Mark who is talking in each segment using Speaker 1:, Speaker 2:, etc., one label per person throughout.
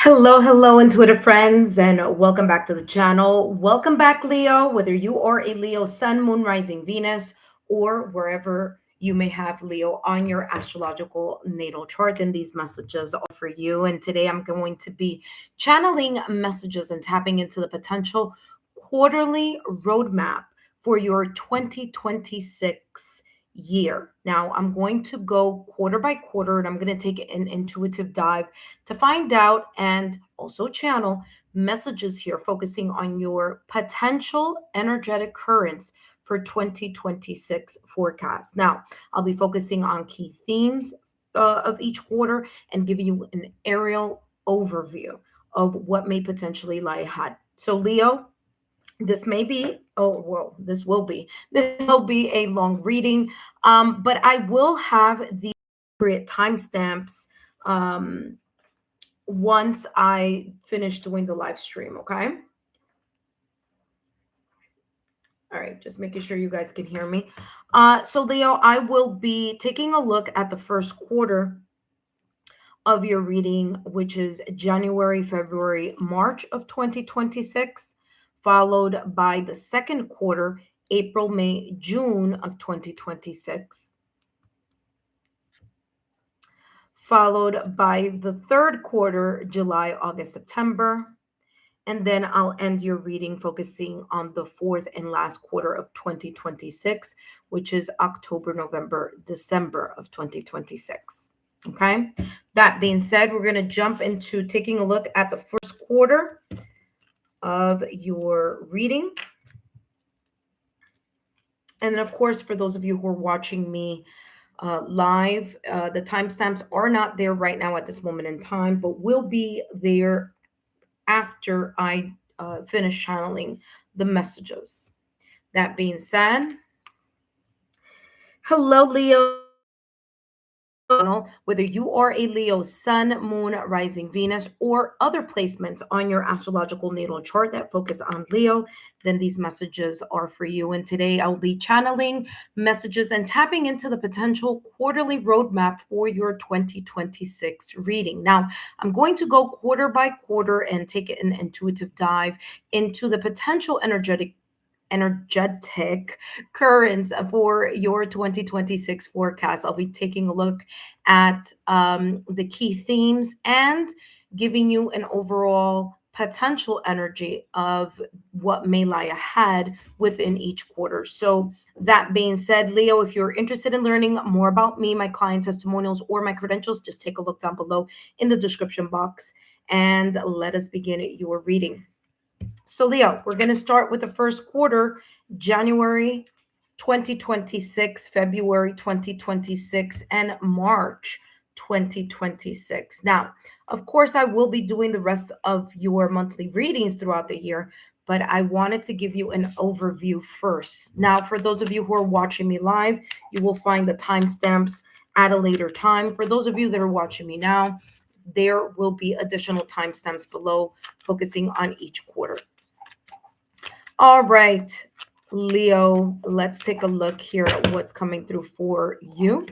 Speaker 1: Hello, Intuitive friends, and welcome back to the channel. Welcome back, Leo, whether you are a Leo Sun, Moon, Rising, Venus, or wherever you may have Leo on your astrological natal chart, then these messages are for you. And today I'm going to be channeling messages and tapping into the potential quarterly roadmap for your 2026 year. Now, I'm going to go quarter by quarter and I'm going to take an intuitive dive to find out and also channel messages here focusing on your potential energetic currents for 2026 forecast. Now, I'll be focusing on key themes of each quarter and giving you an aerial overview of what may potentially lie ahead. So, Leo, this will be a long reading, but I will have the appropriate timestamps um, once I finish doing the live stream, okay? All right, just making sure you guys can hear me. So, Leo, I will be taking a look at the first quarter of your reading, which is January, February, March of 2026, followed by the second quarter, April, May, June of 2026, followed by the third quarter, July, August, September. And then I'll end your reading focusing on the fourth and last quarter of 2026, which is October, November, December of 2026. Okay. That being said, we're going to jump into taking a look at the first quarter of your reading. And then, of course, for those of you who are watching me live, the timestamps are not there right now at this moment in time, but will be there after I finish channeling the messages. That being said, hello, Leo. Whether you are a Leo Sun, Moon, Rising, Venus, or other placements on your astrological natal chart that focus on Leo, then these messages are for you. And today I will be channeling messages and tapping into the potential quarterly roadmap for your 2026 reading. Now, I'm going to go quarter by quarter and take an intuitive dive into the potential energetic currents for your 2026 forecast. I'll be taking a look at the key themes and giving you an overall potential energy of what may lie ahead within each quarter. So, that being said, Leo, if you're interested in learning more about me, my client testimonials, or my credentials, just take a look down below in the description box and let us begin your reading. So, Leo, we're going to start with the first quarter, January 2026, February 2026, and March 2026. Now, of course, I will be doing the rest of your monthly readings throughout the year, but I wanted to give you an overview first. Now, for those of you who are watching me live, you will find the timestamps at a later time. For those of you that are watching me now, there will be additional timestamps below focusing on each quarter. All right, Leo, let's take a look here at what's coming through for you.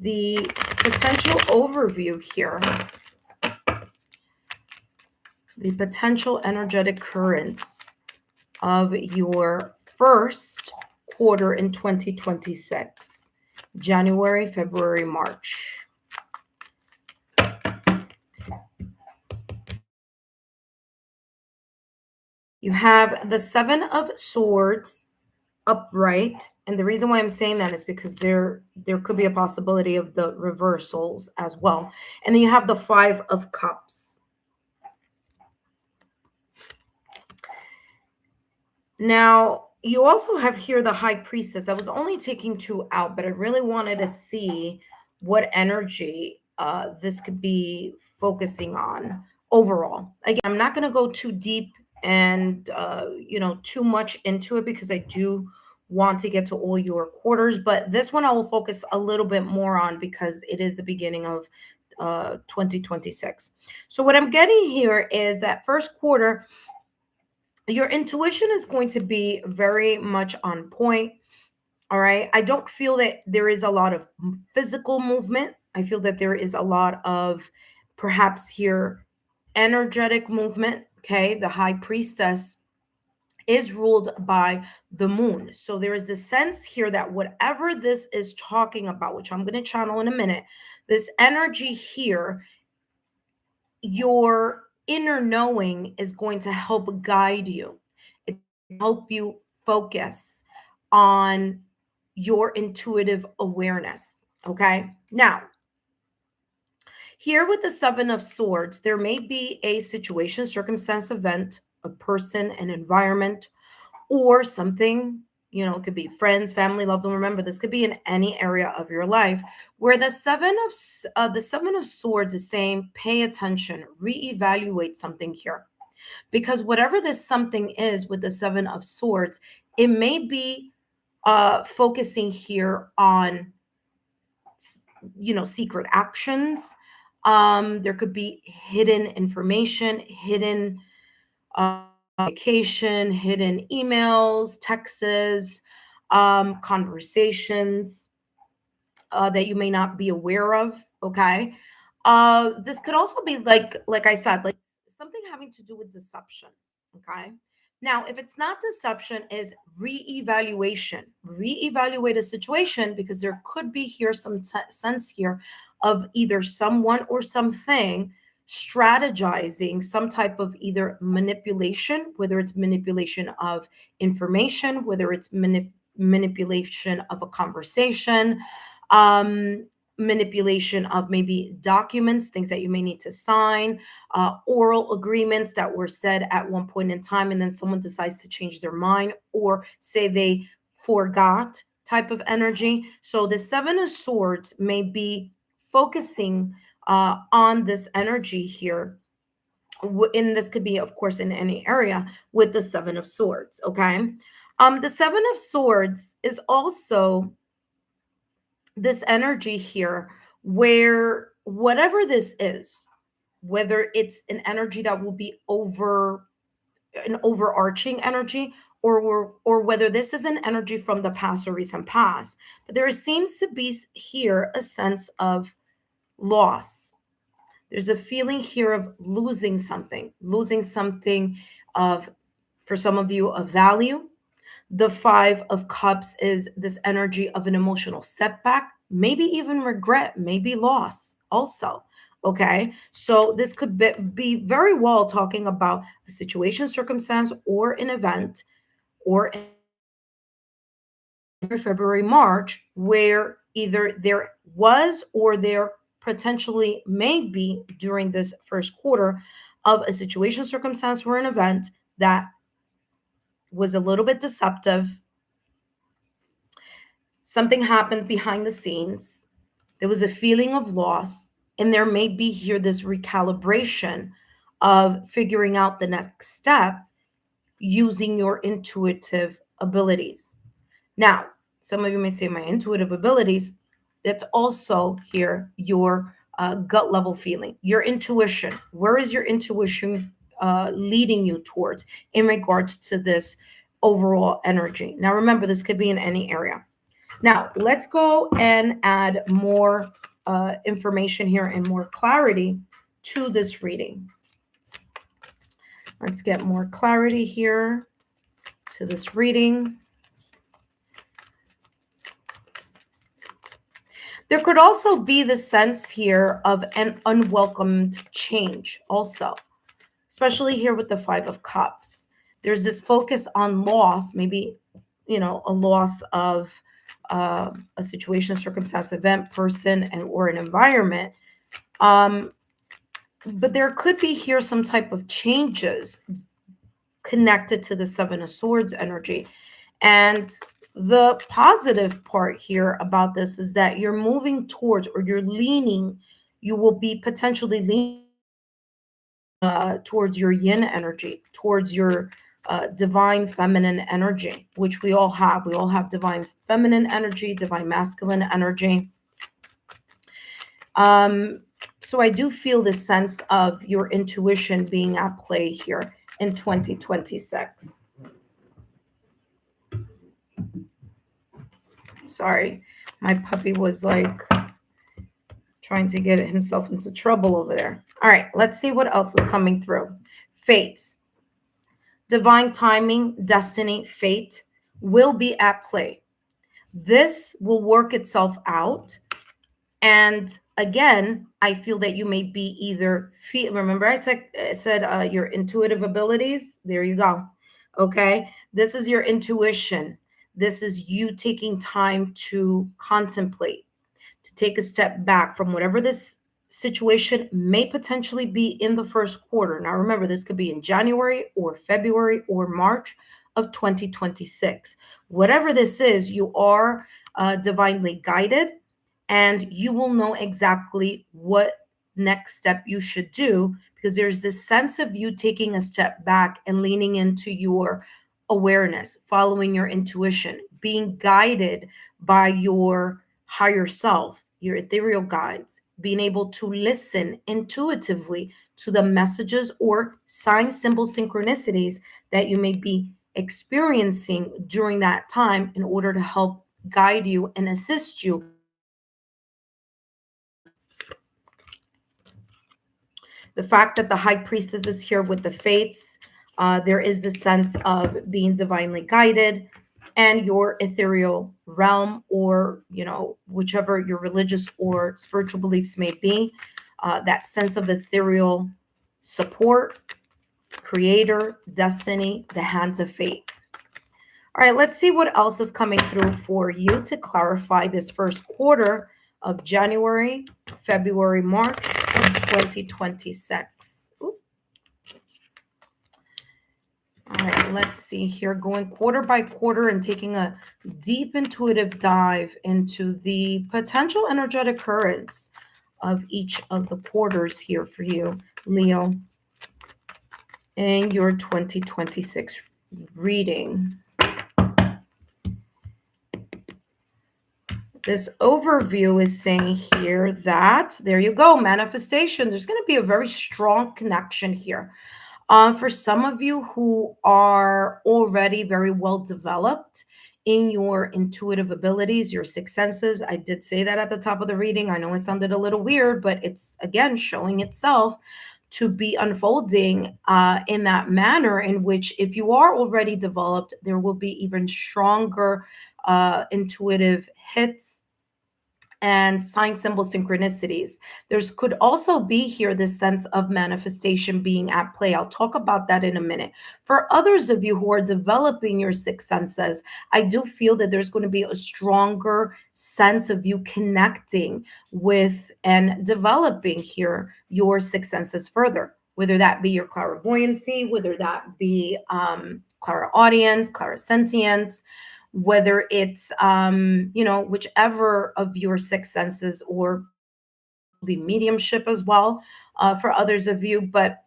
Speaker 1: The potential overview here, the potential energetic currents of your first quarter in 2026, January, February, March. You have the Seven of Swords upright. And the reason why I'm saying that is because there could be a possibility of the reversals as well. And then you have the Five of Cups. Now, you also have here the High Priestess. I was only taking two out, but I really wanted to see what energy this could be focusing on overall. Again, I'm not going to go too deep and too much into it because I do want to get to all your quarters, but this one I will focus a little bit more on because it is the beginning of 2026. So what I'm getting here is that first quarter, your intuition is going to be very much on point. All right. I don't feel that there is a lot of physical movement. I feel that there is a lot of perhaps here energetic movement. Okay, the high priestess is ruled by the moon. So there is a sense here that whatever this is talking about, which I'm going to channel in a minute, this energy here, your inner knowing is going to help guide you. It help you focus on your intuitive awareness. Okay. Now, here with the Seven of Swords, there may be a situation, circumstance, event, a person, an environment, or something, it could be friends, family, loved one. Remember, this could be in any area of your life where the Seven of Swords is saying, pay attention, reevaluate something here. Because whatever this something is with the Seven of Swords, it may be focusing here on secret actions. There could be hidden information, hidden communication, hidden emails, texts, conversations that you may not be aware of. Okay. This could also be like I said, like something having to do with deception. Okay. Now, if it's not deception, is reevaluation. Reevaluate a situation because there could be here some sense here of either someone or something strategizing some type of either manipulation, whether it's manipulation of information, whether it's manipulation of a conversation, um, manipulation of maybe documents, things that you may need to sign, oral agreements that were said at one point in time, and then someone decides to change their mind or say they forgot type of energy. So the Seven of Swords may be focusing on this energy here. And this could be, of course, in any area with the Seven of Swords. Okay. The Seven of Swords is also this energy here where whatever this is, whether it's an energy that will be an overarching energy, or whether this is an energy from the past or recent past, but there seems to be here a sense of loss. There's a feeling here of losing something of, for some of you, of value. The Five of Cups is this energy of an emotional setback, maybe even regret, maybe loss also. Okay. So this could be very well talking about a situation, circumstance, or an event, or in February, March, where either there was or there potentially may be during this first quarter of a situation, circumstance, or an event that was a little bit deceptive. Something happened behind the scenes. There was a feeling of loss, and there may be here this recalibration of figuring out the next step using your intuitive abilities. Now, some of you may say, my intuitive abilities, that's also here your gut level feeling, your intuition. Where is your intuition leading you towards in regards to this overall energy? Now, remember, this could be in any area. Now, let's go and add more information here and more clarity to this reading. Let's get more clarity here to this reading. There could also be the sense here of an unwelcomed change also, especially here with the Five of Cups. There's this focus on loss, maybe, a loss of a situation, circumstance, event, person, or an environment. But there could be here some type of changes connected to the Seven of Swords energy. And the positive part here about this is that you're moving towards, or you will be potentially leaning towards your yin energy, towards your divine feminine energy, which we all have. We all have divine feminine energy, divine masculine energy. So I do feel this sense of your intuition being at play here in 2026. Sorry, my puppy was like trying to get himself into trouble over there. All right, let's see what else is coming through. Fates, divine timing, destiny, fate will be at play. This will work itself out. And again, I feel that you may be either feel. Remember, I said your intuitive abilities. There you go. Okay, this is your intuition. This is you taking time to contemplate, to take a step back from whatever this situation may potentially be in the first quarter. Now, remember, this could be in January or February or March of 2026. Whatever this is, you are divinely guided, and you will know exactly what next step you should do, because there's this sense of you taking a step back and leaning into your awareness, following your intuition, being guided by your higher self, your ethereal guides, being able to listen intuitively to the messages or sign symbol synchronicities that you may be experiencing during that time in order to help guide you and assist you. The fact that the high priestess is here with the fates, there is this sense of being divinely guided, and your ethereal realm, or whichever your religious or spiritual beliefs may be, that sense of ethereal support, creator, destiny, the hands of fate. All right, let's see what else is coming through for you to clarify this first quarter of January, February, March of 2026. Ooh. All right, let's see here, going quarter by quarter and taking a deep intuitive dive into the potential energetic currents of each of the quarters here for you, Leo, in your 2026 reading. This overview is saying here that, there you go, manifestation. There's going to be a very strong connection here. For some of you who are already very well developed in your intuitive abilities, your sixth senses, I did say that at the top of the reading. I know it sounded a little weird, but it's again showing itself to be unfolding in that manner, in which if you are already developed, there will be even stronger intuitive hits and sign symbol synchronicities. There's could also be here this sense of manifestation being at play. I'll talk about that in a minute. For others of you who are developing your sixth senses, I do feel that there's going to be a stronger sense of you connecting with and developing here your sixth senses further, whether that be your clairvoyancy, whether that be clairaudience, clairsentience, whether it's whichever of your six senses, or be mediumship as well, for others of you. But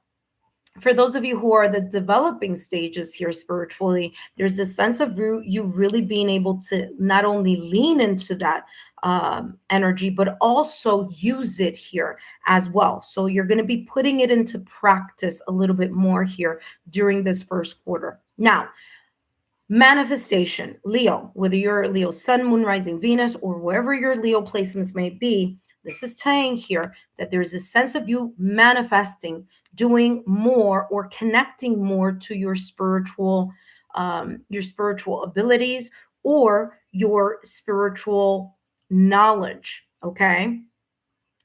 Speaker 1: for those of you who are the developing stages here spiritually, there's this sense of you really being able to not only lean into that energy, but also use it here as well. So you're going to be putting it into practice a little bit more here during this first quarter. Now, manifestation, Leo, whether you're Leo sun, moon, rising, Venus, or wherever your Leo placements may be, this is saying here that there's a sense of you manifesting, doing more, or connecting more to your spiritual abilities, or your spiritual knowledge. Okay.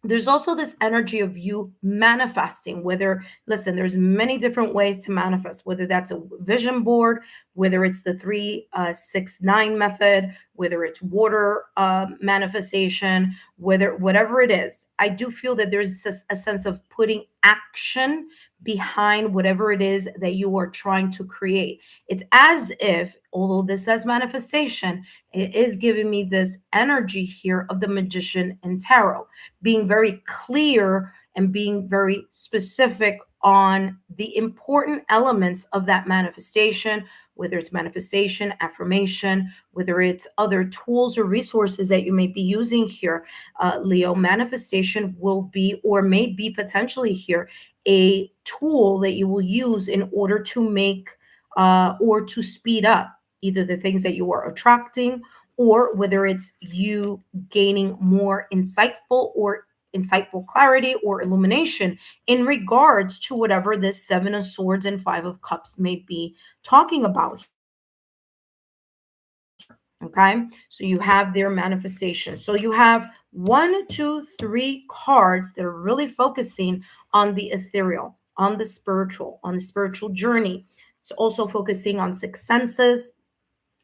Speaker 1: There's also this energy of you manifesting, whether, listen, there's many different ways to manifest, whether that's a vision board, whether it's the 3-6-9 method, whether it's water manifestation, whatever it is. I do feel that there's a sense of putting action behind whatever it is that you are trying to create. It's as if, although this says manifestation, it is giving me this energy here of the magician in tarot, being very clear and being very specific on the important elements of that manifestation, whether it's manifestation, affirmation, whether it's other tools or resources that you may be using here, Leo. Manifestation will be, or may be potentially here, a tool that you will use in order to make or to speed up either the things that you are attracting, or whether it's you gaining more insightful or insightful clarity or illumination in regards to whatever this Seven of Swords and Five of Cups may be talking about. Okay, so you have their manifestation. So you have one, two, three cards that are really focusing on the ethereal, on the spiritual journey. It's also focusing on six senses.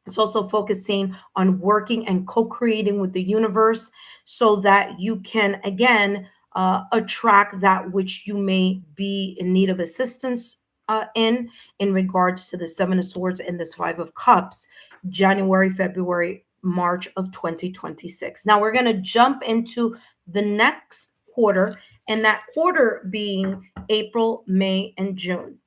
Speaker 1: It's also focusing on working and co-creating with the universe so that you can again attract that which you may be in need of assistance in regards to the Seven of Swords and this Five of Cups, January, February, March of 2026. Now we're going to jump into the next quarter, and that quarter being April, May, and June.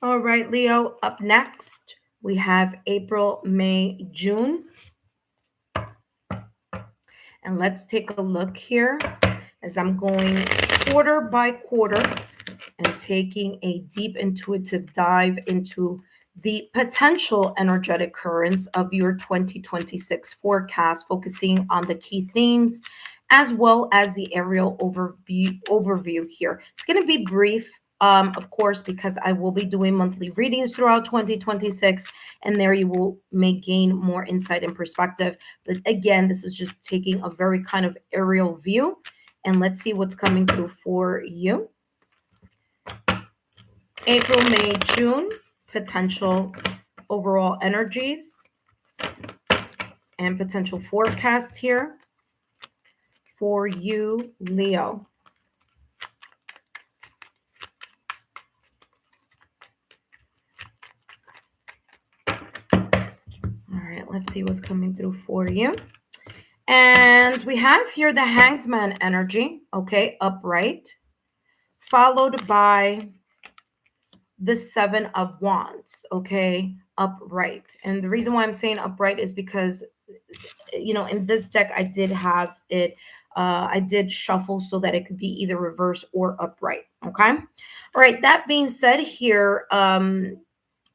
Speaker 1: All right, Leo, up next, we have April, May, June. And let's take a look here as I'm going quarter by quarter and taking a deep intuitive dive into the potential energetic currents of your 2026 forecast, focusing on the key themes as well as the aerial overview here. It's going to be brief, of course, because I will be doing monthly readings throughout 2026, and there you will may gain more insight and perspective. But again, this is just taking a very kind of aerial view, and let's see what's coming through for you. April, May, June, potential overall energies and potential forecast here for you, Leo. All right, let's see what's coming through for you. And we have here the Hanged Man energy, okay, upright, followed by the Seven of Wands, okay, upright. And the reason why I'm saying upright is because, in this deck, I did have it, I did shuffle so that it could be either reverse or upright, okay? All right, that being said here,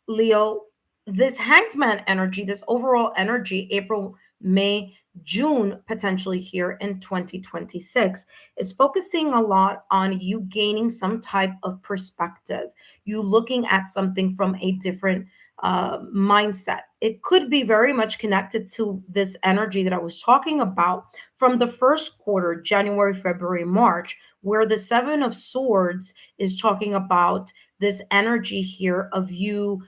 Speaker 1: Leo, this Hanged Man energy, this overall energy, April, May, June, potentially here in 2026, is focusing a lot on you gaining some type of perspective, you looking at something from a different mindset. It could be very much connected to this energy that I was talking about from the first quarter, January, February, March, where the Seven of Swords is talking about this energy here of you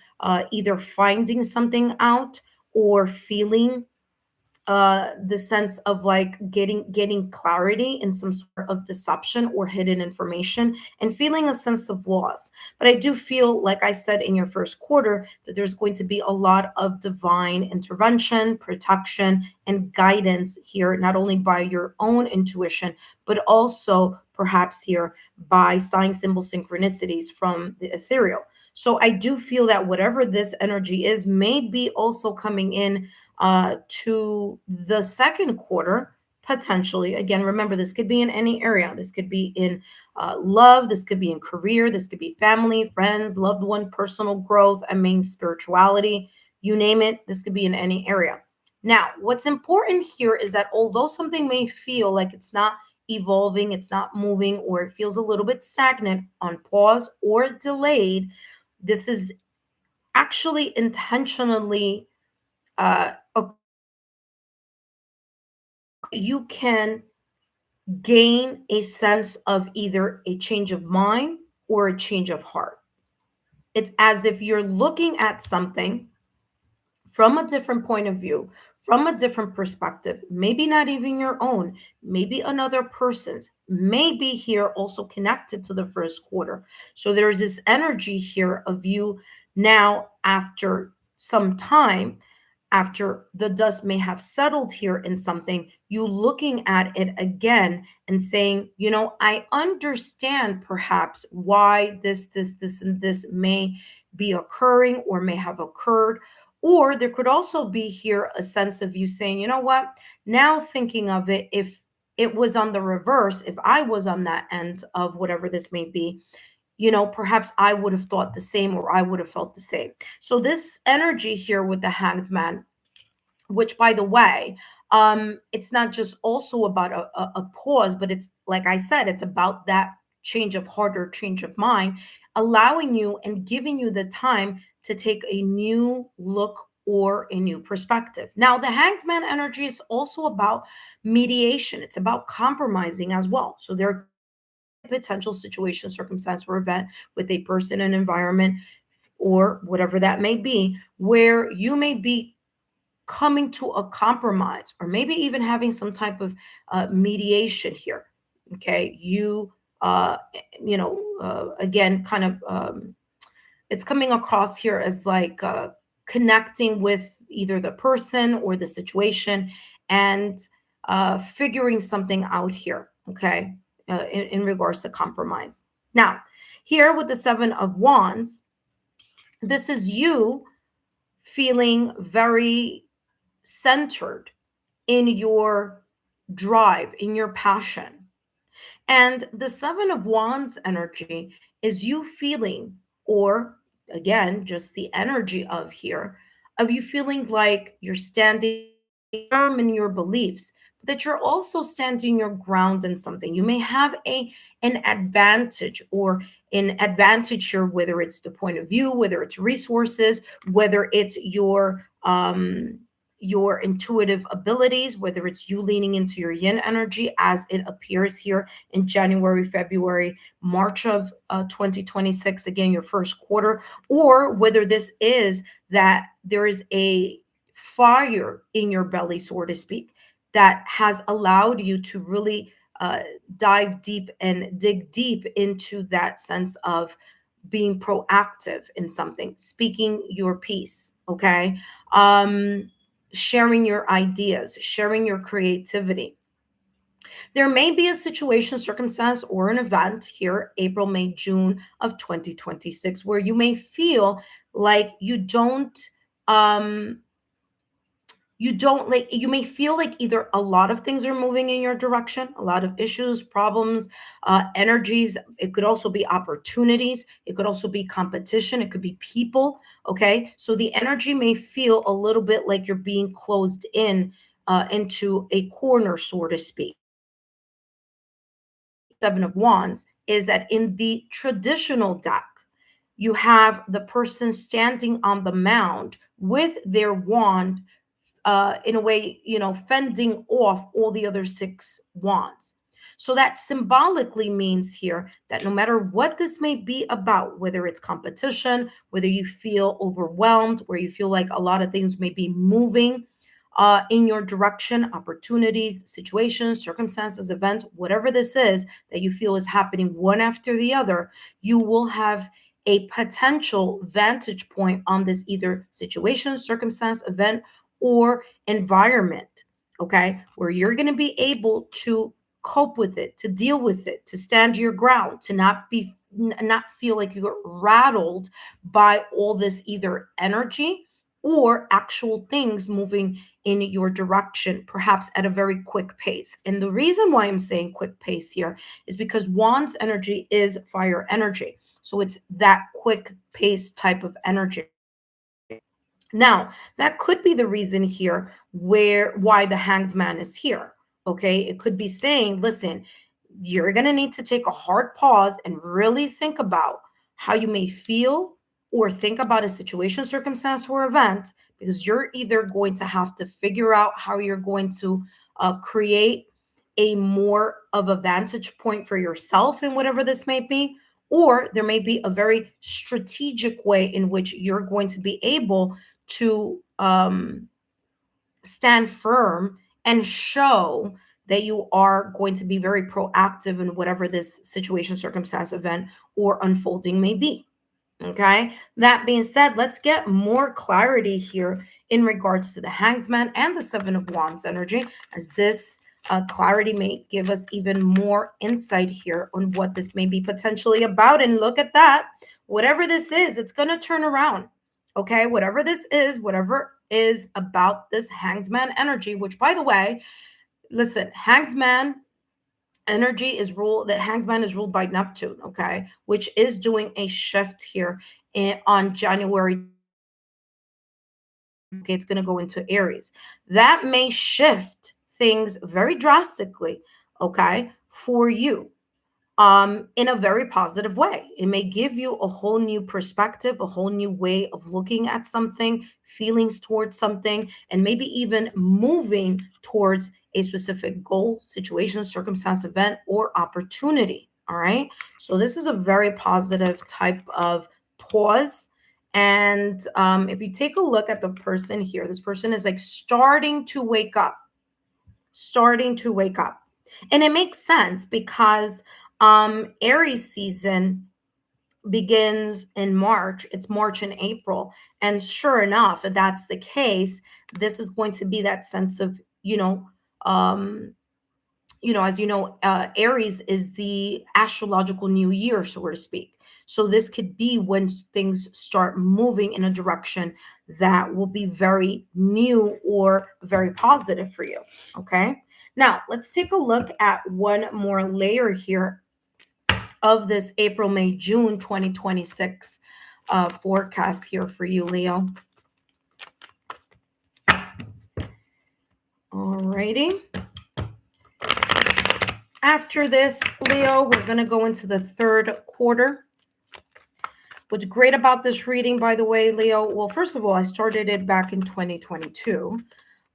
Speaker 1: either finding something out or feeling the sense of like getting clarity in some sort of deception or hidden information and feeling a sense of loss. But I do feel, like I said in your first quarter, that there's going to be a lot of divine intervention, protection, and guidance here, not only by your own intuition, but also perhaps here by sign symbol synchronicities from the ethereal. So I do feel that whatever this energy is may be also coming in to the second quarter, potentially. Again, remember, this could be in any area. This could be in love, this could be in career, this could be family, friends, loved one, personal growth, spirituality, you name it, this could be in any area. Now, what's important here is that although something may feel like it's not evolving, it's not moving, or it feels a little bit stagnant, on pause, or delayed, this is actually intentionally uh, you can gain a sense of either a change of mind or a change of heart. It's as if you're looking at something from a different point of view, from a different perspective, maybe not even your own, maybe another person's, maybe here also connected to the first quarter. So there's this energy here of you now, after some time, after the dust may have settled here in something, you looking at it again and saying, I understand perhaps why this, and this may be occurring or may have occurred. Or there could also be here a sense of you saying, you know what, now thinking of it, it was on the reverse, if I was on that end of whatever this may be, perhaps I would have thought the same or I would have felt the same. So this energy here with the hanged man, which by the way, it's not just also about a pause, but it's like I said, it's about that change of heart or change of mind, allowing you and giving you the time to take a new look or a new perspective. Now the hanged man energy is also about mediation, it's about compromising as well. So there potential situation, circumstance, or event with a person, an environment, or whatever that may be, where you may be coming to a compromise or maybe even having some type of mediation here. Okay. Again, kind of, it's coming across here as like connecting with either the person or the situation and figuring something out here. Okay. In regards to compromise. Now, here with the Seven of Wands, this is you feeling very centered in your drive, in your passion. And the Seven of Wands energy is you feeling, or again, just the energy of here, of you feeling like you're standing firm in your beliefs, but that you're also standing your ground in something. You may have an advantage or an advantage here, whether it's the point of view, whether it's resources, whether it's your intuitive abilities, whether it's you leaning into your yin energy as it appears here in January, February, March of 2026, again, your first quarter, or whether this is that there is a fire in your belly, so to speak, that has allowed you to really dive deep and dig deep into that sense of being proactive in something, speaking your piece, okay? Sharing your ideas, sharing your creativity. There may be a situation, circumstance, or an event here, April, May, June of 2026, where you may feel like um, you don't like, you may feel like either a lot of things are moving in your direction, a lot of issues, problems, energies. It could also be opportunities, it could also be competition, it could be people. Okay, so the energy may feel a little bit like you're being closed in into a corner, so to speak. Seven of Wands is that in the traditional deck, you have the person standing on the mound with their wand, in a way, fending off all the other six wands. So that symbolically means here that no matter what this may be about, whether it's competition, whether you feel overwhelmed, where you feel like a lot of things may be moving in your direction, opportunities, situations, circumstances, events, whatever this is that you feel is happening one after the other, you will have a potential vantage point on this either situation, circumstance, event, or environment, okay, where you're going to be able to cope with it, to deal with it, to stand your ground, to not feel like you got rattled by all this either energy or actual things moving in your direction, perhaps at a very quick pace. And the reason why I'm saying quick pace here is because Wands energy is fire energy. So it's that quick pace type of energy. Now, that could be the reason here why the hanged man is here. Okay. It could be saying, listen, you're going to need to take a hard pause and really think about how you may feel or think about a situation, circumstance, or event, because you're either going to have to figure out how you're going to create a more of a vantage point for yourself in whatever this may be, or there may be a very strategic way in which you're going to be able to stand firm and show that you are going to be very proactive in whatever this situation, circumstance, event, or unfolding may be. Okay. That being said, let's get more clarity here in regards to the Hanged Man and the Seven of Wands energy, as this clarity may give us even more insight here on what this may be potentially about. And look at that. Whatever this is, it's going to turn around. Okay. Whatever this is, whatever is about this Hanged Man energy, which, by the way, listen, Hanged Man Energy is ruled, the hangman is ruled by Neptune, okay, which is doing a shift here on January. Okay, it's going to go into Aries. That may shift things very drastically, okay, for you in a very positive way. It may give you a whole new perspective, a whole new way of looking at something, feelings towards something, and maybe even moving towards a specific goal, situation, circumstance, event, or opportunity. All right. So, this is a very positive type of pause. And if you take a look at the person here, this person is like starting to wake up. And it makes sense because Aries season begins in March. It's March and April. And sure enough, if that's the case, this is going to be that sense of, um, as you know, Aries is the astrological new year, so to speak. So this could be when things start moving in a direction that will be very new or very positive for you. Okay. Now let's take a look at one more layer here of this April, May, June 2026 forecast here for you, Leo. Alrighty. After this, Leo, we're going to go into the third quarter. What's great about this reading, by the way, Leo, well, first of all, I started it back in 2022.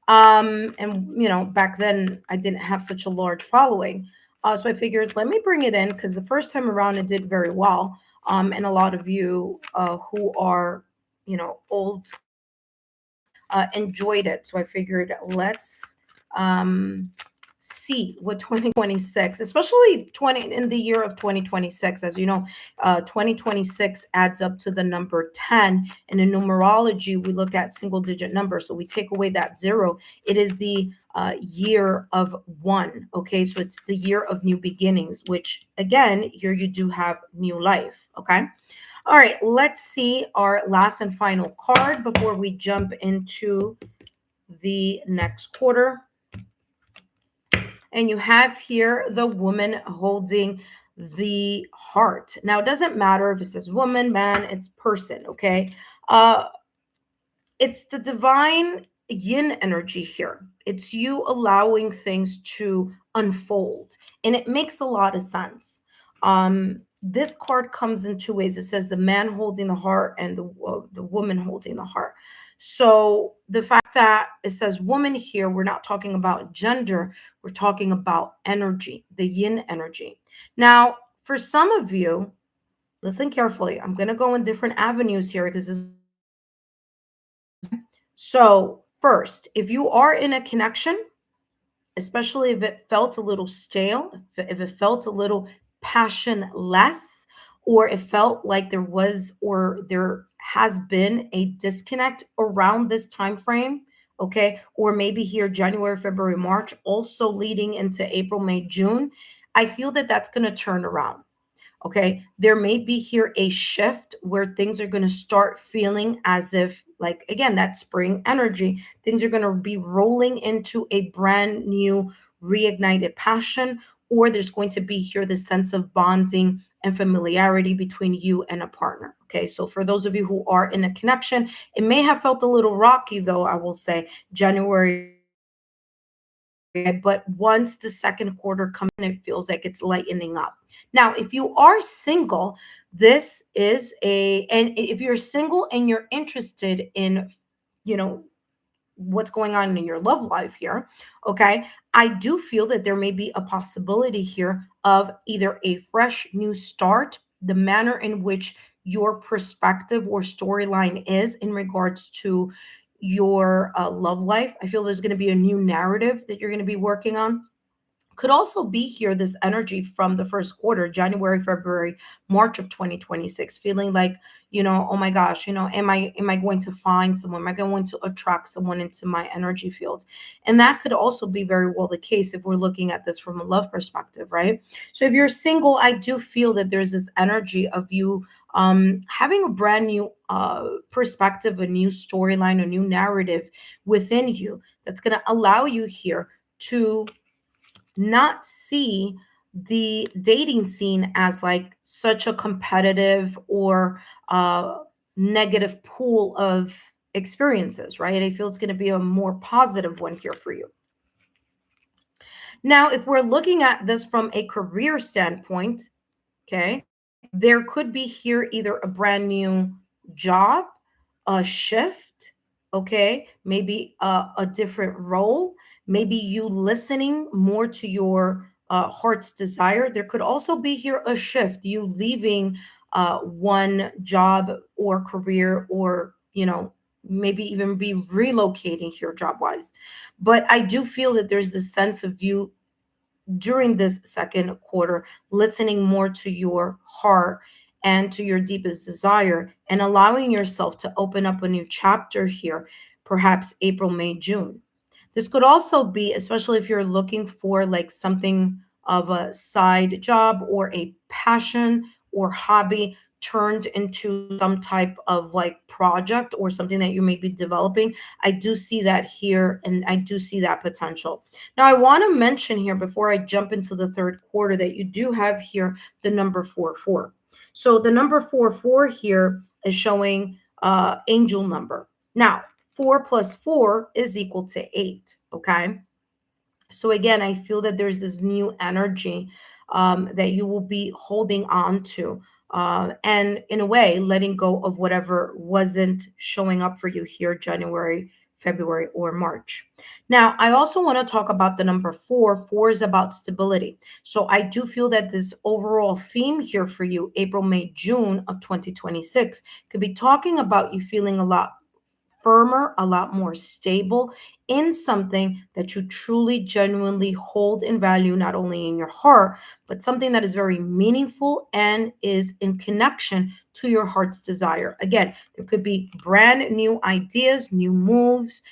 Speaker 1: And, back then I didn't have such a large following. So I figured, let me bring it in because the first time around it did very well. And a lot of you who are, old enjoyed it. So I figured let's see what 2026, especially 20 in the year of 2026, as you know, 2026 adds up to the number 10. And in numerology, we look at single digit numbers. So we take away that zero. It is the year of one. Okay. So it's the year of new beginnings, which again, here you do have new life. Okay. All right, let's see our last and final card before we jump into the next quarter. And you have here the woman holding the heart. Now, it doesn't matter if it says woman, man, it's person, okay? It's the divine yin energy here. It's you allowing things to unfold, and it makes a lot of sense. This card comes in two ways. It says the man holding the heart and the woman holding the heart. So the fact that it says woman here, we're not talking about gender. We're talking about energy, the yin energy. Now, for some of you, listen carefully. I'm going to go in different avenues here because this. So, first, if you are in a connection, especially if it felt a little stale, if it felt a little passionless, or it felt like there was or there has been a disconnect around this time frame, okay, or maybe here January, February, March, also leading into April, May, June, I feel that that's going to turn around. Okay. There may be here a shift where things are going to start feeling as if, like, again, that spring energy, things are going to be rolling into a brand new reignited passion, or there's going to be here the sense of bonding and familiarity between you and a partner. Okay. So for those of you who are in a connection, it may have felt a little rocky, though, I will say January. But once the second quarter comes in, it feels like it's lightening up. Now, if you are single, this is and if you're single and you're interested in, you know, what's going on in your love life here, okay, I do feel that there may be a possibility here of either a fresh new start, the manner in which your perspective or storyline is in regards to your love life. I feel there's going to be a new narrative that you're going to be working on. Could also be here this energy from the first quarter, January, February, March of 2026, feeling like, oh my gosh, am I going to find someone? Am I going to attract someone into my energy field? And that could also be very well the case if we're looking at this from a love perspective, right? So if you're single, I do feel that there's this energy of you having a brand new perspective, a new storyline, a new narrative within you that's going to allow you here to not see the dating scene as like such a competitive or negative pool of experiences, right? I feel it's going to be a more positive one here for you. Now, if we're looking at this from a career standpoint, okay, there could be here either a brand new job, a shift, okay, maybe a different role, maybe you listening more to your heart's desire. There could also be here a shift, you leaving one job or career, or, maybe even be relocating here job wise. But I do feel that there's this sense of you during this second quarter, listening more to your heart and to your deepest desire, and allowing yourself to open up a new chapter here, perhaps April, May, June. This could also be, especially if you're looking for like something of a side job or a passion or hobby turned into some type of like project or something that you may be developing. I do see that here, and I do see that potential. Now, I want to mention here before I jump into the third quarter that you do have here the number 4 4. So the number 4 4 here is showing angel number. Now, 4 plus 4 is equal to 8. Okay. So again, I feel that there's this new energy that you will be holding on to. And in a way, letting go of whatever wasn't showing up for you here, January, February, or March. Now, I also want to talk about the number 4. 4 is about stability. So I do feel that this overall theme here for you, April, May, June of 2026, could be talking about you feeling a lot firmer, a lot more stable in something that you truly, genuinely hold in value, not only in your heart, but something that is very meaningful and is in connection to your heart's desire. Again, there could be brand new ideas, new moves.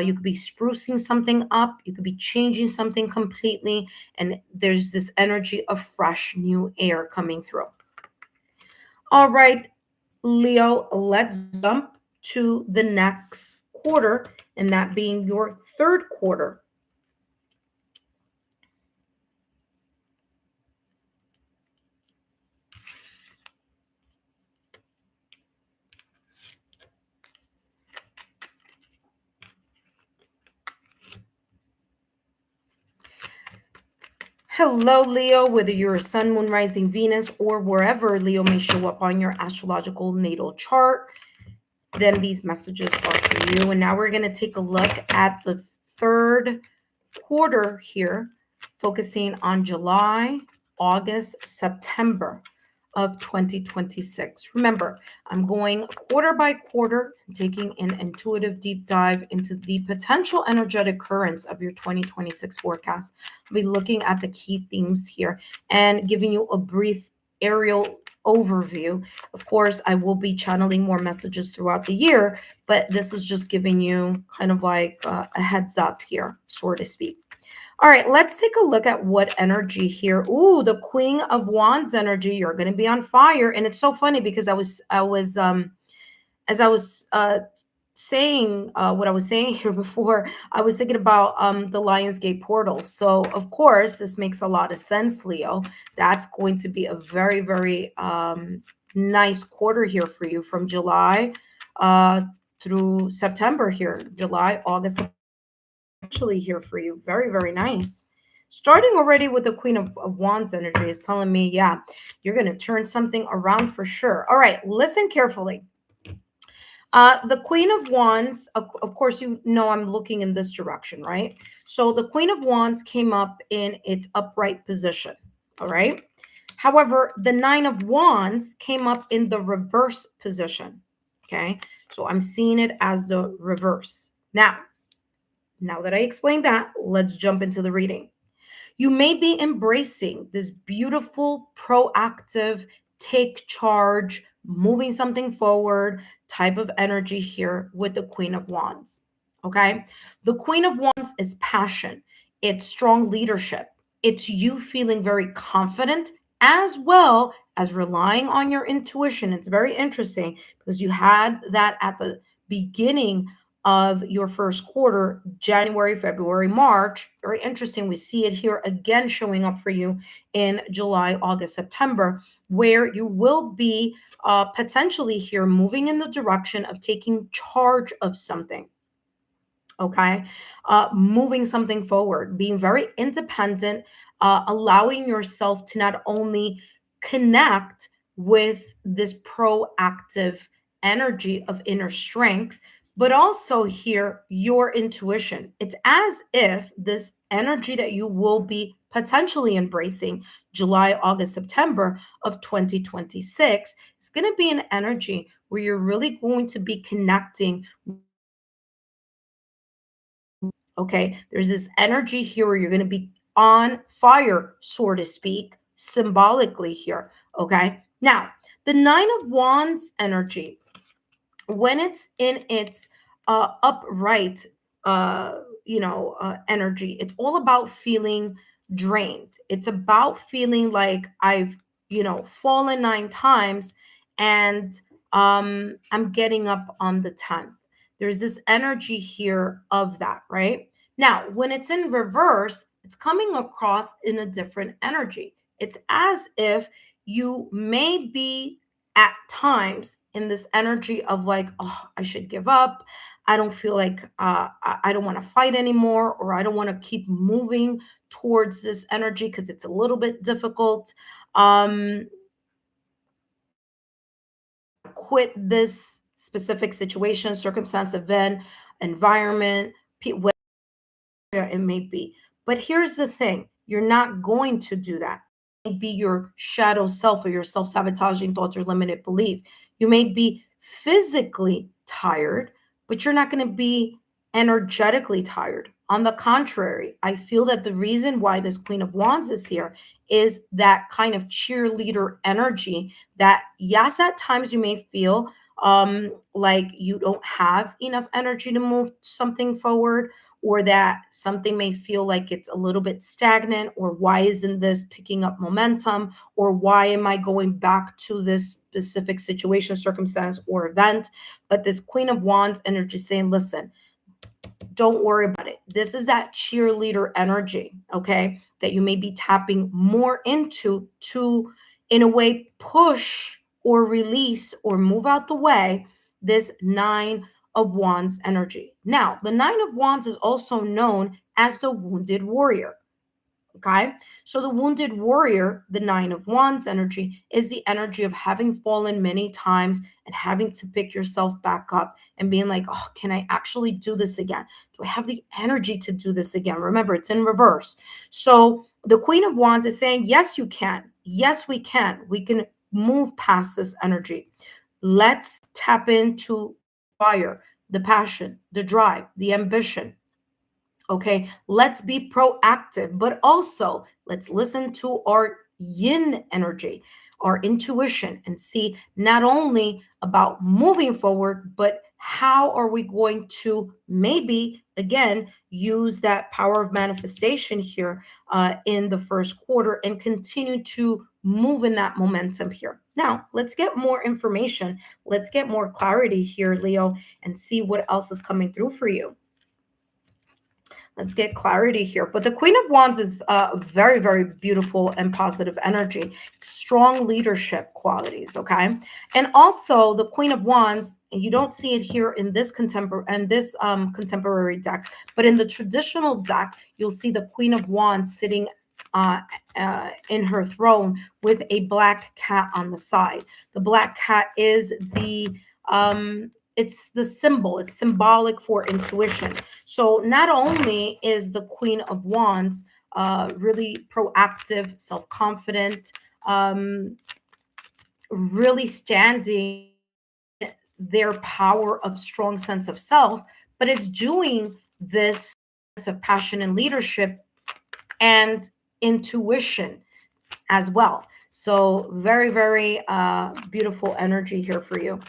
Speaker 1: You could be sprucing something up. You could be changing something completely. And there's this energy of fresh new air coming through. All right, Leo, let's jump to the next quarter, and that being your third quarter. Hello, Leo, whether you're a sun, moon, rising, Venus, or wherever Leo may show up on your astrological natal chart, then these messages are for you. And now we're going to take a look at the third quarter here, focusing on July, August, September of 2026. Remember, I'm going quarter by quarter, taking an intuitive deep dive into the potential energetic currents of your 2026 forecast. I'll be looking at the key themes here and giving you a brief aerial overview. Of course, I will be channeling more messages throughout the year, but this is just giving you kind of like a heads up here, so to speak. All right, let's take a look at what energy here. Ooh, the Queen of Wands energy. You're going to be on fire, and it's so funny because as I was saying what I was saying here before, I was thinking about the Lionsgate portal. So of course, this makes a lot of sense, Leo. That's going to be a very, very nice quarter here for you from July through September here. July, August, actually here for you. Very, very nice. Starting already with the Queen of Wands energy is telling me, yeah, you're going to turn something around for sure. All right, listen carefully. The Queen of Wands, of course, you know I'm looking in this direction, right? So the Queen of Wands came up in its upright position, all right? However, the Nine of Wands came up in the reverse position, okay? So I'm seeing it as the reverse. Now that I explained that, let's jump into the reading. You may be embracing this beautiful, proactive, take charge, moving something forward type of energy here with the Queen of Wands. Okay. The Queen of Wands is passion, it's strong leadership, it's you feeling very confident as well as relying on your intuition. It's very interesting because you had that at the beginning of your first quarter, January, February, March. Very interesting. We see it here again showing up for you in July, August, September, where you will be potentially here moving in the direction of taking charge of something. Okay. Moving something forward, being very independent, allowing yourself to not only connect with this proactive energy of inner strength, but also hear your intuition. It's as if this energy that you will be potentially embracing July, August, September of 2026 is going to be an energy where you're really going to be connecting. Okay. There's this energy here where you're going to be on fire, so to speak, symbolically here. Okay. Now, the Nine of Wands energy, when it's in its upright energy, it's all about feeling drained. It's about feeling like I've fallen 9 times, and I'm getting up on the 10th. There's this energy here of that, right? Now when it's in reverse, it's coming across in a different energy. It's as if you may be at times in this energy of like, oh, I should give up. I don't feel like I don't want to fight anymore, or I don't want to keep moving towards this energy because it's a little bit difficult. Um, Quit this specific situation, circumstance, event, environment, it may be. But here's the thing, you're not going to do that. It may be your shadow self or your self sabotaging thoughts or limited belief. You may be physically tired, but you're not going to be energetically tired. On the contrary, I feel that the reason why this Queen of Wands is here is that kind of cheerleader energy that, yes, at times you may feel like you don't have enough energy to move something forward, or that something may feel like it's a little bit stagnant, or why isn't this picking up momentum, or why am I going back to this specific situation, circumstance, or event. But this Queen of Wands energy saying, listen, don't worry about it. This is that cheerleader energy, okay, that you may be tapping more into to, in a way, push or release or move out the way this Nine of Wands energy. Now, the Nine of Wands is also known as the wounded warrior. Okay. So the wounded warrior, the Nine of Wands energy, is the energy of having fallen many times and having to pick yourself back up and being like, oh, can I actually do this again? Do I have the energy to do this again? Remember, it's in reverse. So the Queen of Wands is saying, yes, you can. Yes, we can. We can move past this energy. Let's tap into fire, the passion, the drive, the ambition. Okay, let's be proactive, but also let's listen to our yin energy, our intuition, and see not only about moving forward, but how are we going to maybe again use that power of manifestation here in the first quarter and continue to move in that momentum here. Now, let's get more information. Let's get more clarity here, Leo, and see what else is coming through for you. Let's get clarity here. But the Queen of Wands is very, very beautiful and positive energy, strong leadership qualities. Okay, and also the Queen of Wands, and you don't see it here in this contemporary deck, but in the traditional deck, you'll see the Queen of Wands sitting in her throne with a black cat on the side. The black cat is the it's the symbol. It's symbolic for intuition. So not only is the Queen of Wands really proactive, self-confident, really standing their power of strong sense of self, but is doing this sense of passion and leadership and intuition as well. So very, very beautiful energy here for you,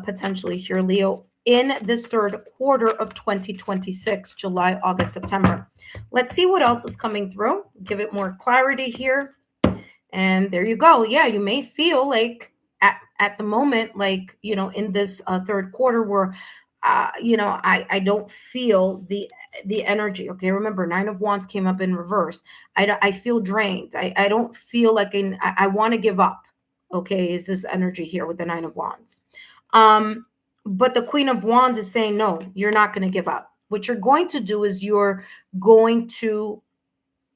Speaker 1: potentially here, Leo, in this third quarter of 2026, July, August, September. Let's see what else is coming through. Give it more clarity here. And there you go. Yeah, you may feel like at the moment, like, in this third quarter, where I don't feel the energy. Okay, remember, Nine of Wands came up in reverse. I feel drained. I don't feel like I want to give up. Okay, is this energy here with the Nine of Wands? Um, but the Queen of Wands is saying, no, you're not going to give up. What you're going to do is you're going to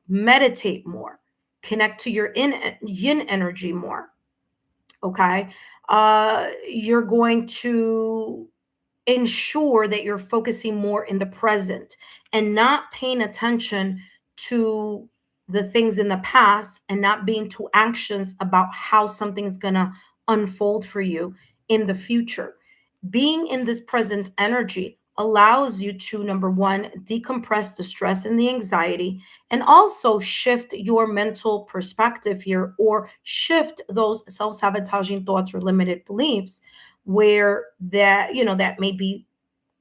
Speaker 1: meditate more, connect to your yin energy more. Okay, you're going to ensure that you're focusing more in the present and not paying attention to the things in the past and not being too anxious about how something's going to unfold for you in the future. Being in this present energy allows you to, number one, decompress the stress and the anxiety, and also shift your mental perspective here, or shift those self-sabotaging thoughts or limited beliefs where that may be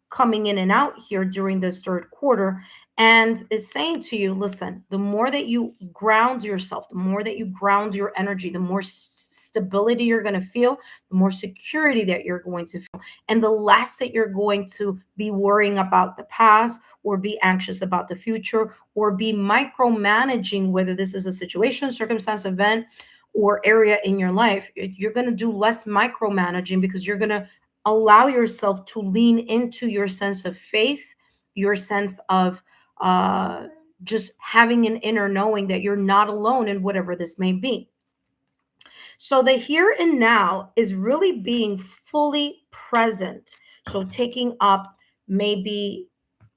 Speaker 1: coming in and out here during this third quarter, and is saying to you, listen, the more that you ground yourself, the more that you ground your energy, the more stability you're going to feel, the more security that you're going to feel, and the less that you're going to be worrying about the past, or be anxious about the future, or be micromanaging whether this is a situation, circumstance, event, or area in your life. You're going to do less micromanaging because you're going to allow yourself to lean into your sense of faith, your sense of uh, just having an inner knowing that you're not alone in whatever this may be. So the here and now is really being fully present. So taking up maybe,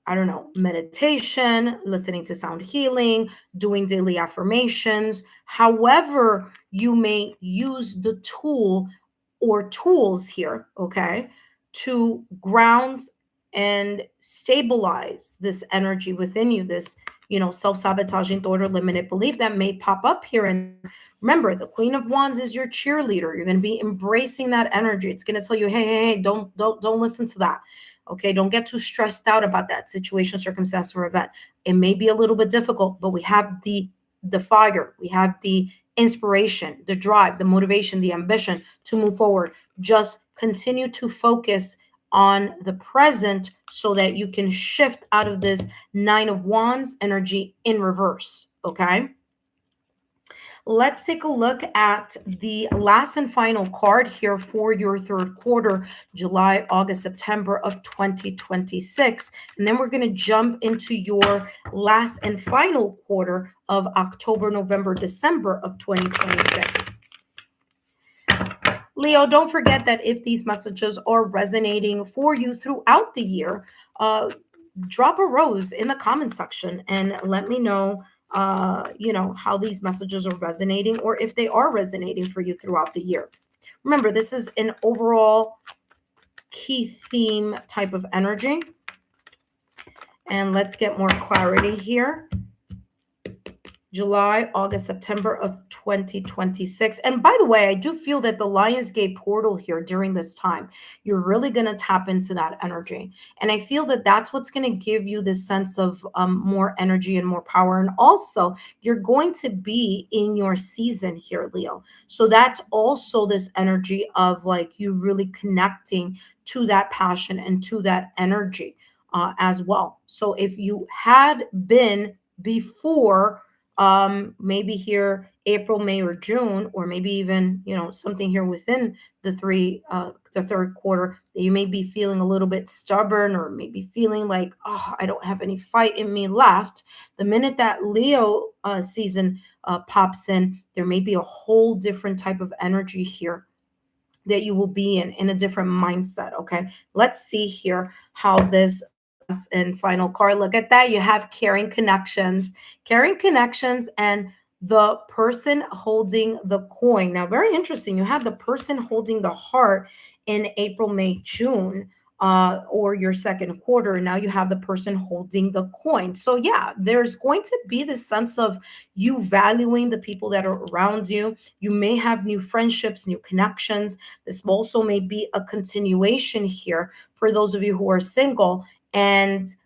Speaker 1: I don't know, meditation, listening to sound healing, doing daily affirmations, however you may use the tool or tools here, okay, to ground and stabilize this energy within you, this, self-sabotaging thought or limited belief that may pop up here. And remember, the Queen of Wands is your cheerleader. You're going to be embracing that energy. It's going to tell you, hey, don't listen to that. Okay, don't get too stressed out about that situation, circumstance, or event. It may be a little bit difficult, but we have the fire, we have the inspiration, the drive, the motivation, the ambition to move forward. Just continue to focus on the present so that you can shift out of this Nine of Wands energy in reverse. Okay. Let's take a look at the last and final card here for your third quarter, July, August, September of 2026. And then we're going to jump into your last and final quarter of October, November, December of 2026. Leo, don't forget that if these messages are resonating for you throughout the year, drop a rose in the comment section and let me know how these messages are resonating, or if they are resonating for you throughout the year. Remember, this is an overall key theme type of energy. And let's get more clarity here. July, August, September of 2026. And by the way, I do feel that the Lionsgate portal here during this time, you're really going to tap into that energy. And I feel that that's what's going to give you this sense of more energy and more power. And also, you're going to be in your season here, Leo. So that's also this energy of like you really connecting to that passion and to that energy as well. So if you had been before, maybe here April, May, or June, or maybe even something here within the third quarter, that you may be feeling a little bit stubborn, or maybe feeling like, oh, I don't have any fight in me left. The minute that Leo season pops in, there may be a whole different type of energy here that you will be in a different mindset. Okay, let's see here how this and final card. Look at that. You have caring connections, and the person holding the coin. Now, very interesting. You have the person holding the heart in April, May, June, or your second quarter. Now you have the person holding the coin. So yeah, there's going to be this sense of you valuing the people that are around you. You may have new friendships, new connections. This also may be a continuation here for those of you who are single and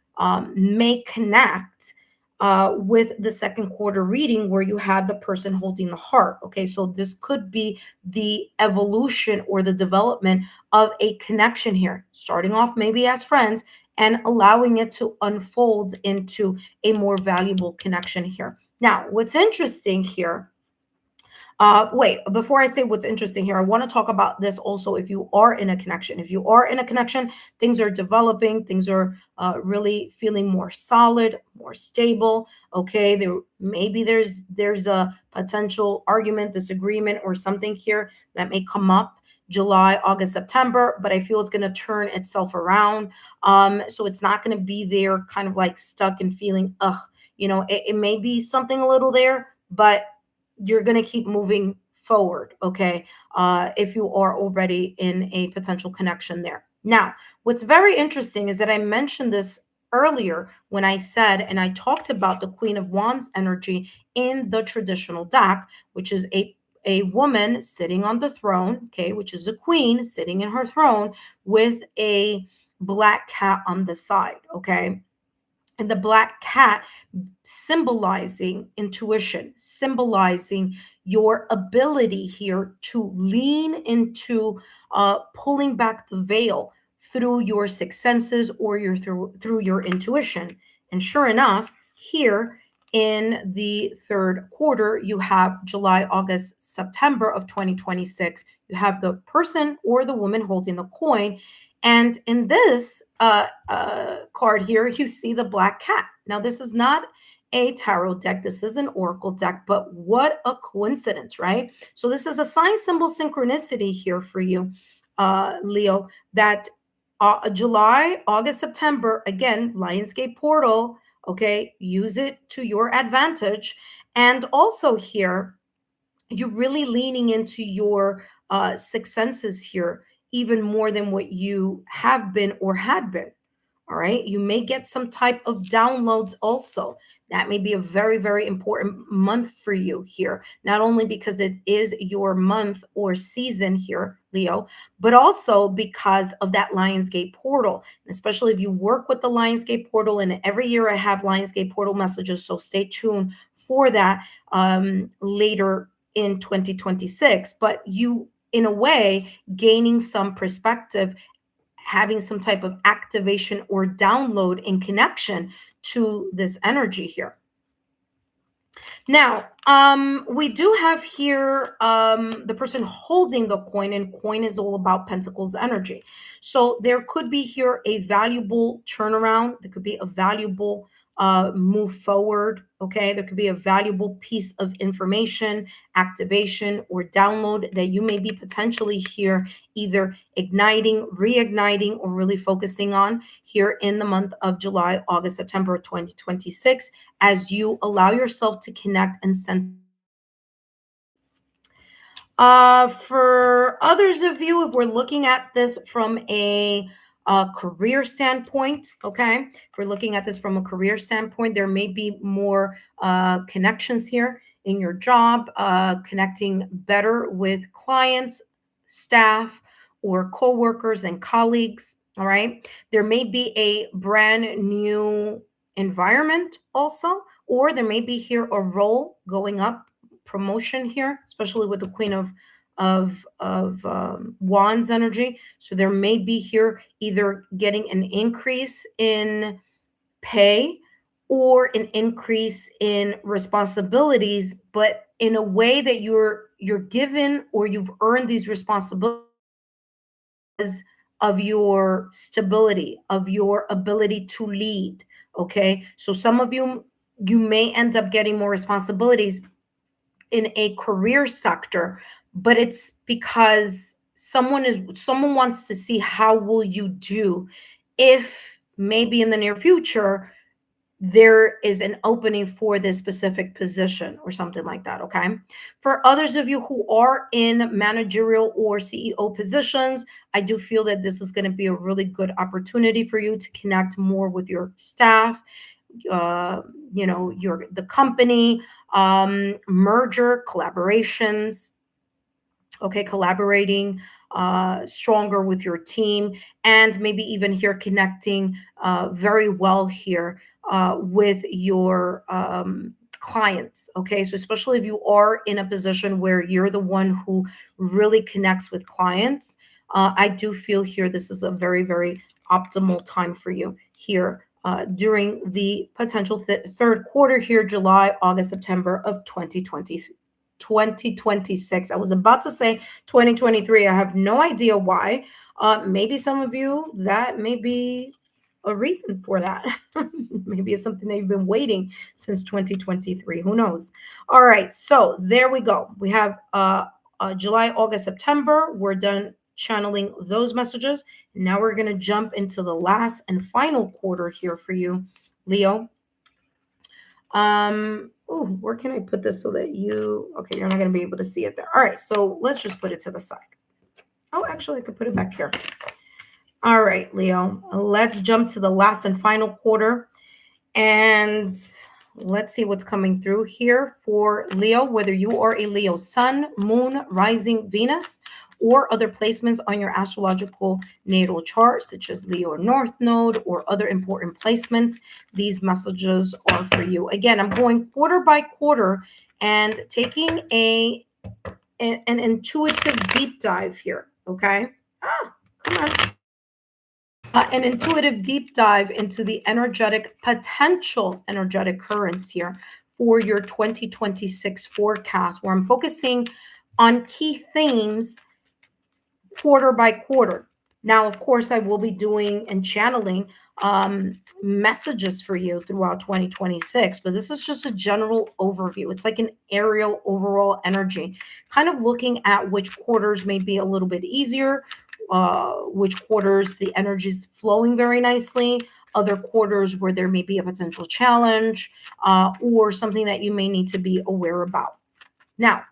Speaker 1: may connect with the second quarter reading where you had the person holding the heart. Okay, so this could be the evolution or the development of a connection here, starting off maybe as friends and allowing it to unfold into a more valuable connection here. Now, what's interesting here, wait, before I say what's interesting here, I want to talk about this also. If you are in a connection, if you are in a connection, things are developing, things are really feeling more solid, more stable. Okay, there maybe there's a potential argument, disagreement, or something here that may come up July, August, September, but I feel it's going to turn itself around. So it's not going to be there, kind of like stuck and feeling, ugh. It may be something a little there, but you're going to keep moving forward, okay, if you are already in a potential connection there. Now, what's very interesting is that I mentioned this earlier when I said and I talked about the Queen of Wands energy in the traditional deck, which is a woman sitting on the throne, okay, which is a queen sitting in her throne with a black cat on the side, okay, and the black cat symbolizing intuition, symbolizing your ability here to lean into pulling back the veil through your six senses or through your intuition. And sure enough, here in the third quarter, you have July, August, September of 2026. You have the person or the woman holding the coin, and in this card here, you see the black cat. Now, this is not a tarot deck. This is an oracle deck, but what a coincidence, right? So this is a sign symbol synchronicity here for you, Leo, that July, August, September, again, Lionsgate portal, okay, use it to your advantage. And also here, you're really leaning into your six senses here even more than what you have been or had been. All right, you may get some type of downloads also. That may be a very, very important month for you here, not only because it is your month or season here, Leo, but also because of that Lionsgate portal. And especially if you work with the Lionsgate portal, and every year I have Lionsgate portal messages, so stay tuned for that later in 2026. But you, in a way, gaining some perspective, having some type of activation or download in connection to this energy here. Now, we do have here the person holding the coin, and coin is all about Pentacles energy. So there could be here a valuable turnaround. There could be a valuable move forward. Okay, there could be a valuable piece of information, activation, or download that you may be potentially here either igniting, reigniting, or really focusing on here in the month of July, August, September of 2026 as you allow yourself to connect and send. For others of you, if we're looking at this from a career standpoint, okay, if we're looking at this from a career standpoint, there may be more connections here in your job, connecting better with clients, staff, or coworkers and colleagues. All right, there may be a brand new environment also, or there may be here a role going up, promotion here, especially with the Queen of Wands energy. So there may be here either getting an increase in pay or an increase in responsibilities, but in a way that you're given or you've earned these responsibilities of your stability, of your ability to lead. Okay, so some of you may end up getting more responsibilities in a career sector, but it's because someone wants to see how will you do if maybe in the near future there is an opening for this specific position or something like that. Okay, for others of you who are in managerial or CEO positions, I do feel that this is going to be a really good opportunity for you to connect more with your staff, uh, your the company, merger collaborations, okay, collaborating stronger with your team, and maybe even here connecting very well here with your clients. Okay, so especially if you are in a position where you're the one who really connects with clients, I do feel here this is a very, very optimal time for you here during the potential third quarter here, July, August, September of 2026. I was about to say 2023. I have no idea why. Maybe some of you, that may be a reason for that. Maybe it's something that you've been waiting since 2023. Who knows? All right. So there we go. We have July, August, September. We're done channeling those messages. Now we're going to jump into the last and final quarter here for you, Leo. Where can I put this so that okay, you're not going to be able to see it there. All right. So let's just put it to the side. Oh, actually, I could put it back here. All right, Leo, let's jump to the last and final quarter. And let's see what's coming through here for Leo, whether you are a Leo sun, moon, rising, Venus, or other placements on your astrological natal chart, such as Leo North Node or other important placements. These messages are for you. Again, I'm going quarter by quarter and taking an intuitive deep dive here, okay? Come on. An intuitive deep dive into the potential energetic currents here for your 2026 forecast, where I'm focusing on key themes quarter by quarter. Now, of course, I will be doing and channeling messages for you throughout 2026, but this is just a general overview. It's like an aerial overall energy, kind of looking at which quarters may be a little bit easier, which quarters the energy is flowing very nicely, other quarters where there may be a potential challenge or something that you may need to be aware about. Now,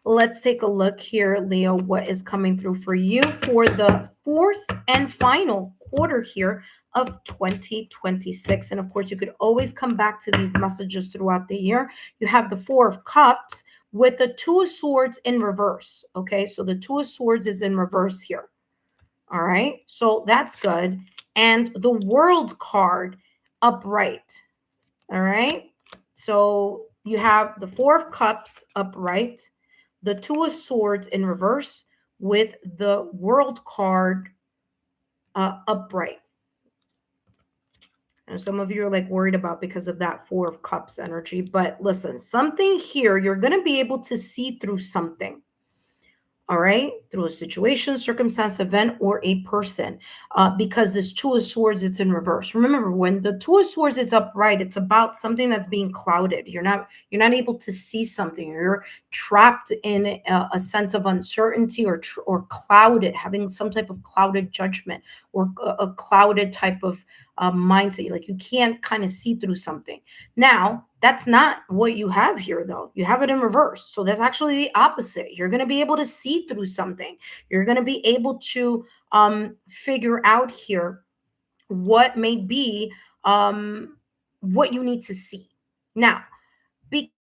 Speaker 1: let's take a look here, Leo, what is coming through for you for the fourth and final quarter here of 2026. And of course, you could always come back to these messages throughout the year. You have the Four of Cups with the Two of Swords in reverse. Okay, so the Two of Swords is in reverse here. All right, so that's good. And the World card upright. All right, so you have the Four of Cups upright, the Two of Swords in reverse with the World card upright. And some of you are like worried about because of that Four of Cups energy. But listen, something here, you're going to be able to see through something. All right, through a situation, circumstance, event, or a person, because this Two of Swords, it's in reverse. Remember, when the Two of Swords is upright, it's about something that's being clouded. You're not able to see something. You're trapped in a sense of uncertainty or clouded, having some type of clouded judgment or a clouded type of mindset. Like you can't kind of see through something. Now, that's not what you have here, though. You have it in reverse. So that's actually the opposite. You're going to be able to see through something. You're going to be able to figure out here what may be what you need to see. Now, be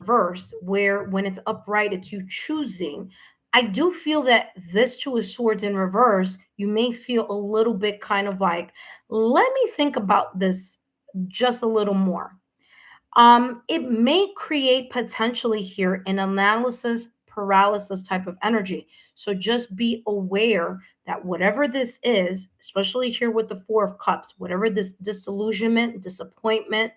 Speaker 1: reverse, where when it's upright, it's you choosing. I do feel that this Two of Swords in reverse, you may feel a little bit kind of like, let me think about this just a little more. It may create potentially here an analysis paralysis type of energy. So just be aware that whatever this is, especially here with the Four of Cups, whatever this disillusionment, disappointment,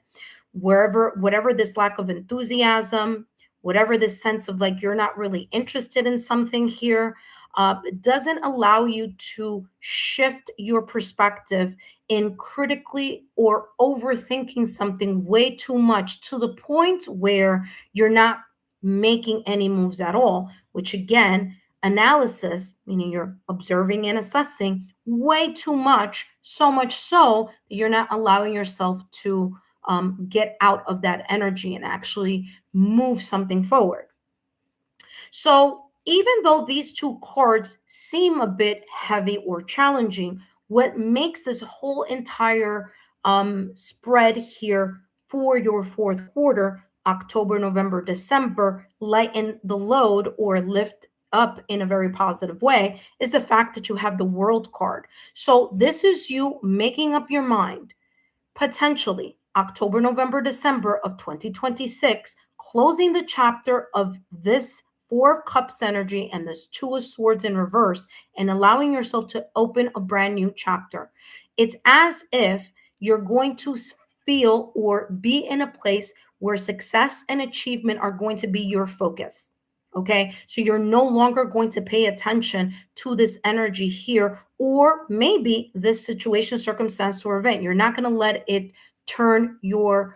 Speaker 1: whatever this lack of enthusiasm, whatever this sense of like you're not really interested in something here, it doesn't allow you to shift your perspective in critically or overthinking something way too much to the point where you're not making any moves at all, which again, analysis, meaning you're observing and assessing way too much, so much so that you're not allowing yourself to get out of that energy and actually move something forward. So even though these two cards seem a bit heavy or challenging, what makes this whole entire spread here for your fourth quarter, October, November, December, lighten the load or lift up in a very positive way is the fact that you have the World card. So this is you making up your mind, potentially October, November, December of 2026, closing the chapter of this Four of Cups energy and this Two of Swords in reverse, and allowing yourself to open a brand new chapter. It's as if you're going to feel or be in a place where success and achievement are going to be your focus. Okay, so you're no longer going to pay attention to this energy here, or maybe this situation, circumstance, or event. You're not going to let it turn your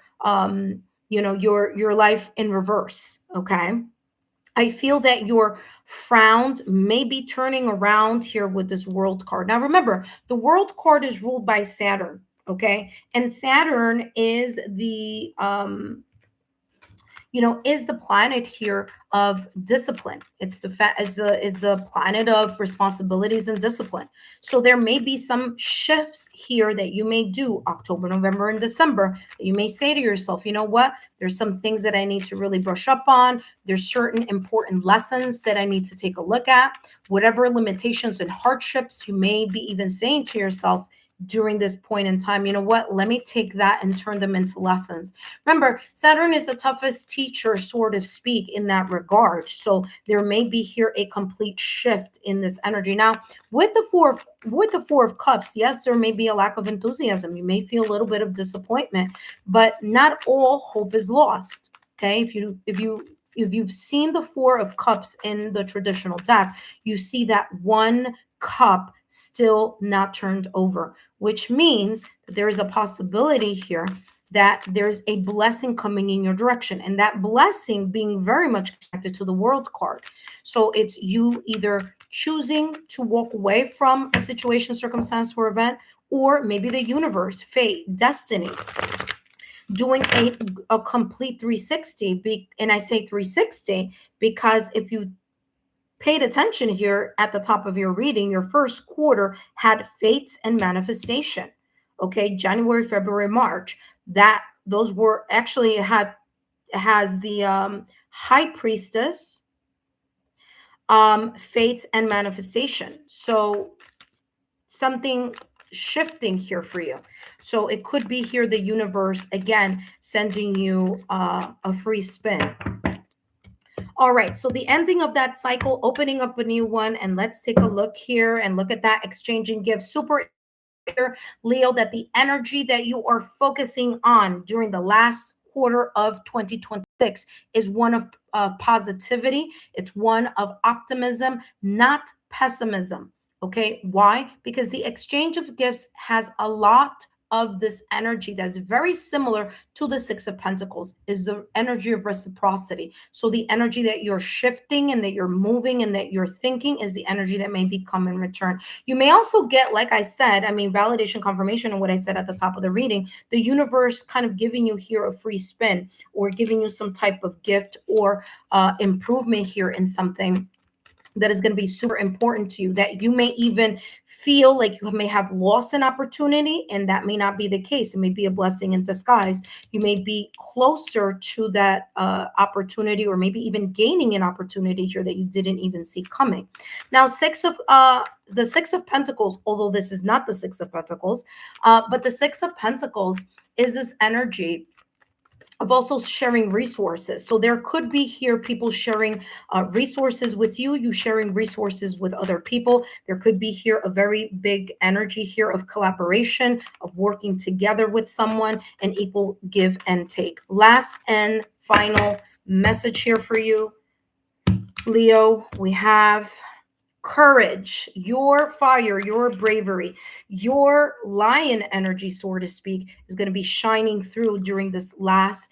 Speaker 1: your life in reverse. Okay, I feel that your frown may be turning around here with this World card. Now remember, the World card is ruled by Saturn. Okay, and Saturn is the is the planet here of discipline. It's the planet of responsibilities and discipline. So there may be some shifts here that you may do October, November, and December, that you may say to yourself, you know what, there's some things that I need to really brush up on. There's certain important lessons that I need to take a look at. Whatever limitations and hardships you may be even saying to yourself during this point in time, you know what, let me take that and turn them into lessons. Remember, Saturn is the toughest teacher, sort of speak, in that regard. So there may be here a complete shift in this energy. Now, with the Four of Cups, yes, there may be a lack of enthusiasm. You may feel a little bit of disappointment, but not all hope is lost. Okay, if you've seen the Four of Cups in the traditional deck, you see that one cup still not turned over, which means that there is a possibility here that there's a blessing coming in your direction, and that blessing being very much connected to the World card. So it's you either choosing to walk away from a situation, circumstance, or event, or maybe the universe, fate, destiny, doing a complete 360. And I say 360 because if you paid attention here at the top of your reading, your first quarter had fates and manifestation. Okay, January, February, March. That those were actually has the high priestess, fates and manifestation. So something shifting here for you. So it could be here the universe again sending you a free spin. All right, so the ending of that cycle, opening up a new one, and let's take a look here and look at that exchanging gifts. Super clear, Leo, that the energy that you are focusing on during the last quarter of 2026 is one of positivity. It's one of optimism, not pessimism. Okay, why? Because the exchange of gifts has a lot of this energy that's very similar to the Six of Pentacles, is the energy of reciprocity. So the energy that you're shifting and that you're moving and that you're thinking is the energy that may become in return. You may also get, like I said, I mean, validation, confirmation of what I said at the top of the reading, the universe kind of giving you here a free spin, or giving you some type of gift or improvement here in something that is going to be super important to you, that you may even feel like you may have lost an opportunity, and that may not be the case. It may be a blessing in disguise. You may be closer to that opportunity, or maybe even gaining an opportunity here that you didn't even see coming. Now, the Six of Pentacles, although this is not the Six of Pentacles, but the Six of Pentacles is this energy of also sharing resources. So there could be here people sharing resources with you, you sharing resources with other people. There could be here a very big energy here of collaboration, of working together with someone, and equal give and take. Last and final message here for you, Leo, we have courage, your fire, your bravery, your lion energy, so to speak, is going to be shining through during this last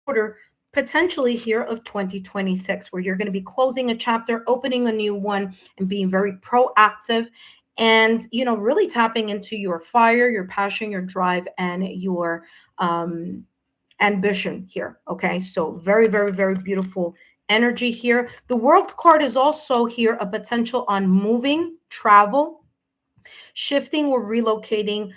Speaker 1: quarter, potentially here of 2026, where you're going to be closing a chapter, opening a new one, and being very proactive, and really tapping into your fire, your passion, your drive, and your ambition here. Okay, so very, very, very beautiful energy here. The World card is also here a potential on moving, travel, shifting or relocating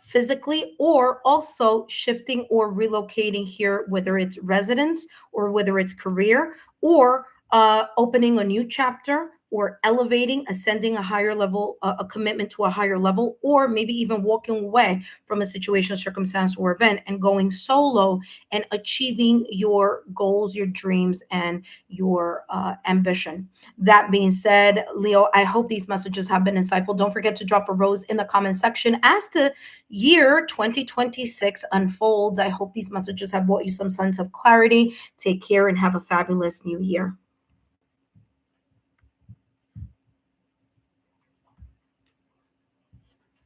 Speaker 1: physically, or also shifting or relocating here, whether it's residence or whether it's career, or opening a new chapter, or elevating, ascending a higher level, a commitment to a higher level, or maybe even walking away from a situation, circumstance, or event and going solo and achieving your goals, your dreams, and your ambition. That being said, Leo, I hope these messages have been insightful. Don't forget to drop a rose in the comment section as the year 2026 unfolds. I hope these messages have brought you some sense of clarity. Take care and have a fabulous new year.